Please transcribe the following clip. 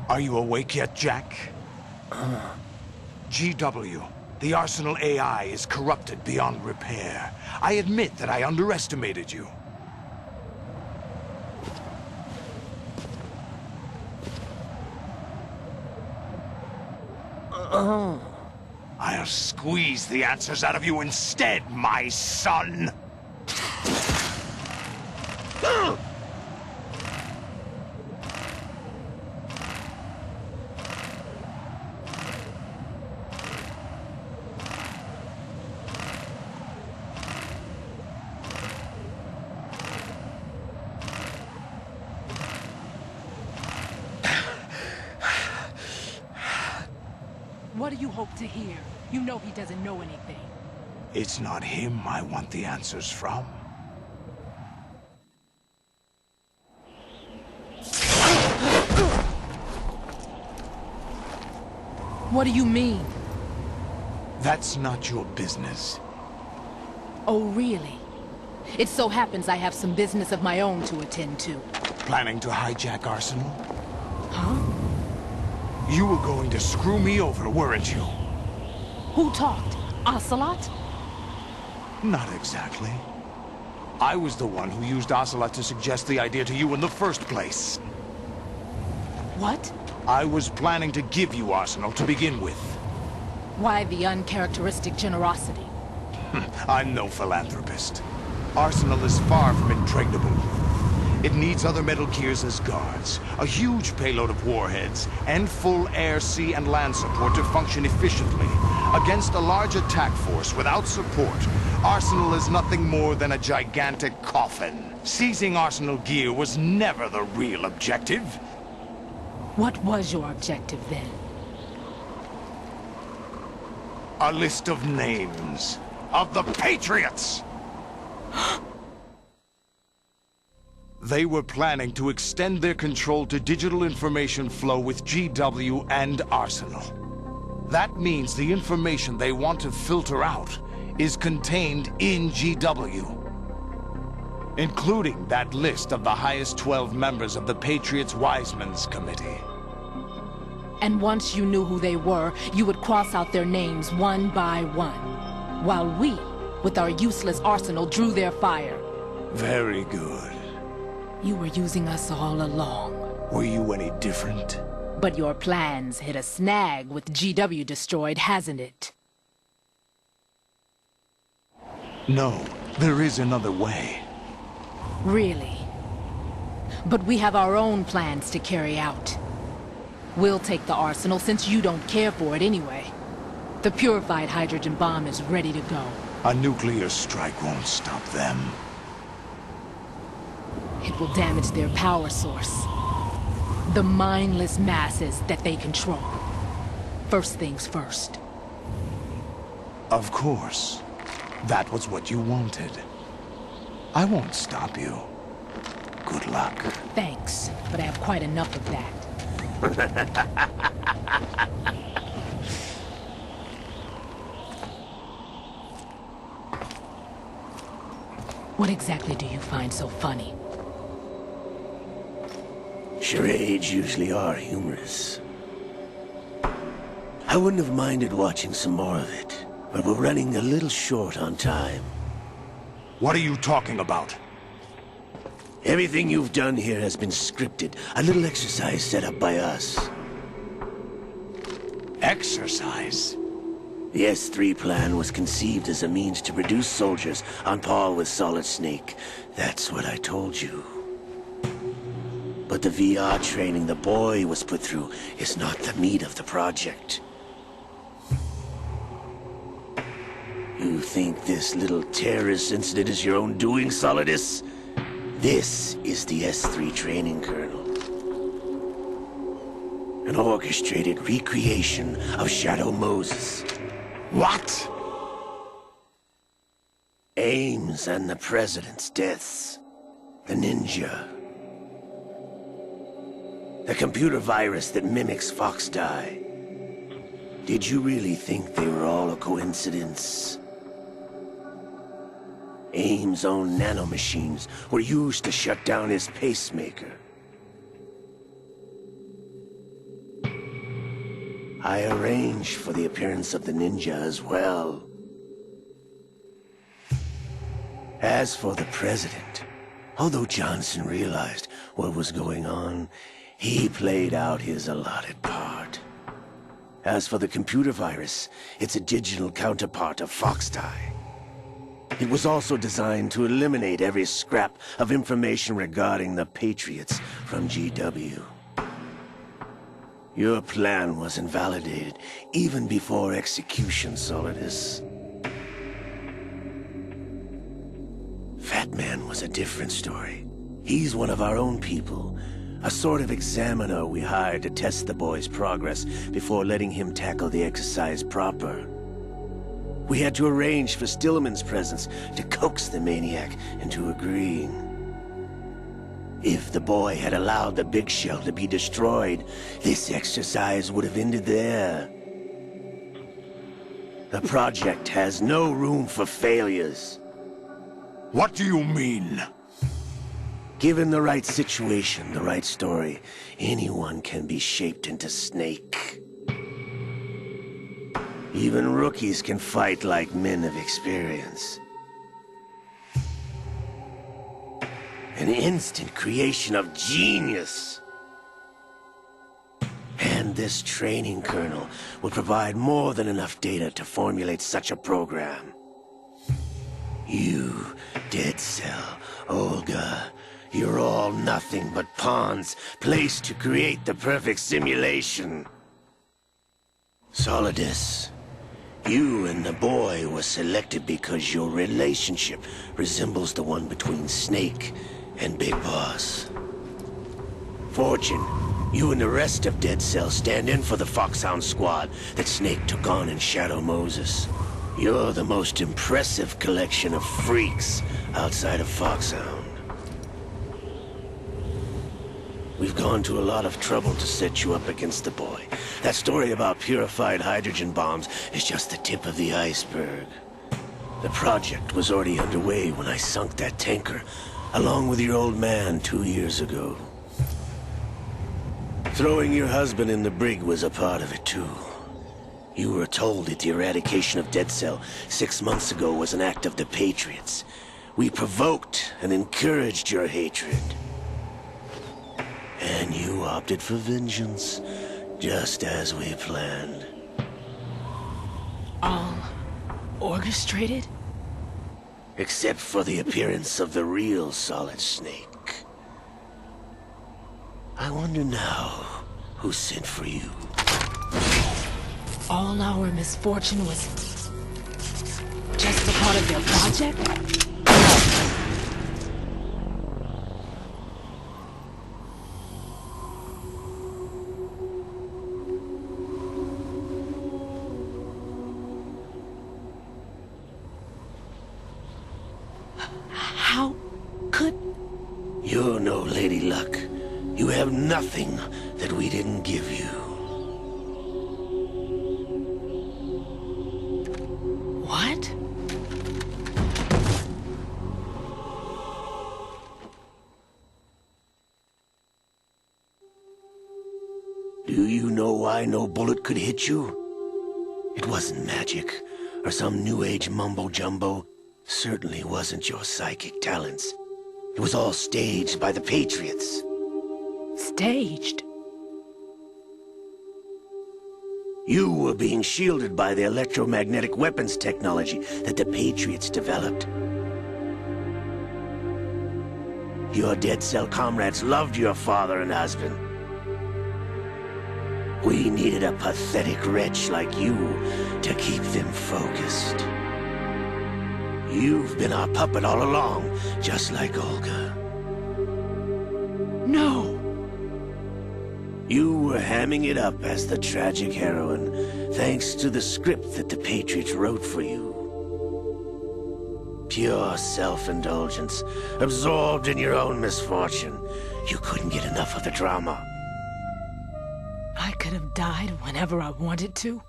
Are you awake yet, Jack? GW, the Arsenal AI is corrupted beyond repair. I admit that I underestimated you. I'll squeeze the answers out of you instead, my son! What do you hope to hear? You know he doesn't know anything. It's not him I want the answers from. What do you mean? That's not your business. Oh, really? It so happens I have some business of my own to attend to. Planning to hijack Arsenal? Huh? You were going to screw me over, weren't you? Who talked? Ocelot? Not exactly. I was the one who used Ocelot to suggest the idea to you in the first place. What? I was planning to give you Arsenal to begin with. Why the uncharacteristic generosity? I'm no philanthropist. Arsenal is far from impregnable. It needs other Metal Gears as guards, a huge payload of warheads, and full air, sea, and land support to function efficiently. Against a large attack force without support, Arsenal is nothing more than a gigantic coffin. Seizing Arsenal gear was never the real objective. What was your objective then? A list of names of the Patriots! They were planning to extend their control to digital information flow with GW and Arsenal. That means the information they want to filter out is contained in GW, including that list of the highest 12 members of the Patriots Wiseman's Committee. And once you knew who they were, you would cross out their names one by one, while we, with our useless arsenal, drew their fire. Very good. You were using us all along. Were you any different? But your plans hit a snag with GW destroyed, hasn't it? No, there is another way. Really? But we have our own plans to carry out. We'll take the arsenal since you don't care for it anyway. The purified hydrogen bomb is ready to go. A nuclear strike won't stop them. It will damage their power source. The mindless masses that they control. First things first. Of course. That was what you wanted. I won't stop you. Good luck. Thanks, but I have quite enough of that. What exactly do you find so funny? Charades usually are humorous. I wouldn't have minded watching some more of it, but we're running a little short on time. What are you talking about? Everything you've done here has been scripted, a little exercise set up by us. Exercise? The S3 plan was conceived as a means to reduce soldiers on par with Solid Snake. That's what I told you. But the VR training the boy was put through is not the meat of the project. You think this little terrorist incident is your own doing, Solidus? This is the S3 training kernel. An orchestrated recreation of Shadow Moses. What? Ames and the President's deaths. The ninja. The computer virus that mimics Foxdie. Did you really think they were all a coincidence? Ames' own nanomachines were used to shut down his pacemaker. I arranged for the appearance of the ninja as well. As for the president, although Johnson realized what was going on, he played out his allotted part. As for the computer virus, it's a digital counterpart of Foxtie. It was also designed to eliminate every scrap of information regarding the Patriots from GW. Your plan was invalidated even before execution, Solidus. Fat Man was a different story. He's one of our own people, a sort of examiner we hired to test the boy's progress before letting him tackle the exercise proper. We had to arrange for Stillman's presence to coax the maniac into agreeing. If the boy had allowed the big shell to be destroyed, this exercise would have ended there. The project has no room for failures. What do you mean? Given the right situation, the right story, anyone can be shaped into Snake. Even rookies can fight like men of experience. An instant creation of genius. And this training kernel will provide more than enough data to formulate such a program. You, Dead Cell, Olga, you're all nothing but pawns placed to create the perfect simulation. Solidus, you and the boy were selected because your relationship resembles the one between Snake and Big Boss. Fortune, you and the rest of Dead Cell stand in for the Foxhound squad that Snake took on in Shadow Moses. You're the most impressive collection of freaks outside of Foxhound. We've gone to a lot of trouble to set you up against the boy. That story about purified hydrogen bombs is just the tip of the iceberg. The project was already underway when I sunk that tanker, along with your old man 2 years ago. Throwing your husband in the brig was a part of it too. You were told that the eradication of Dead Cell 6 months ago was an act of the Patriots. We provoked and encouraged your hatred. And you opted for vengeance, just as we planned. All orchestrated? Except for the appearance of the real Solid Snake. I wonder now who sent for you. All our misfortune was just a part of their project? How could... You're no Lady Luck. You have nothing that we didn't give you. What? Do you know why no bullet could hit you? It wasn't magic, or some new age mumbo-jumbo. Certainly wasn't your psychic talents. It was all staged by the Patriots. Staged? You were being shielded by the electromagnetic weapons technology that the Patriots developed. Your Dead Cell comrades loved your father and husband. We needed a pathetic wretch like you to keep them focused. You've been our puppet all along, just like Olga. No! You were hamming it up as the tragic heroine, thanks to the script that the Patriots wrote for you. Pure self-indulgence, absorbed in your own misfortune. You couldn't get enough of the drama. I could have died whenever I wanted to.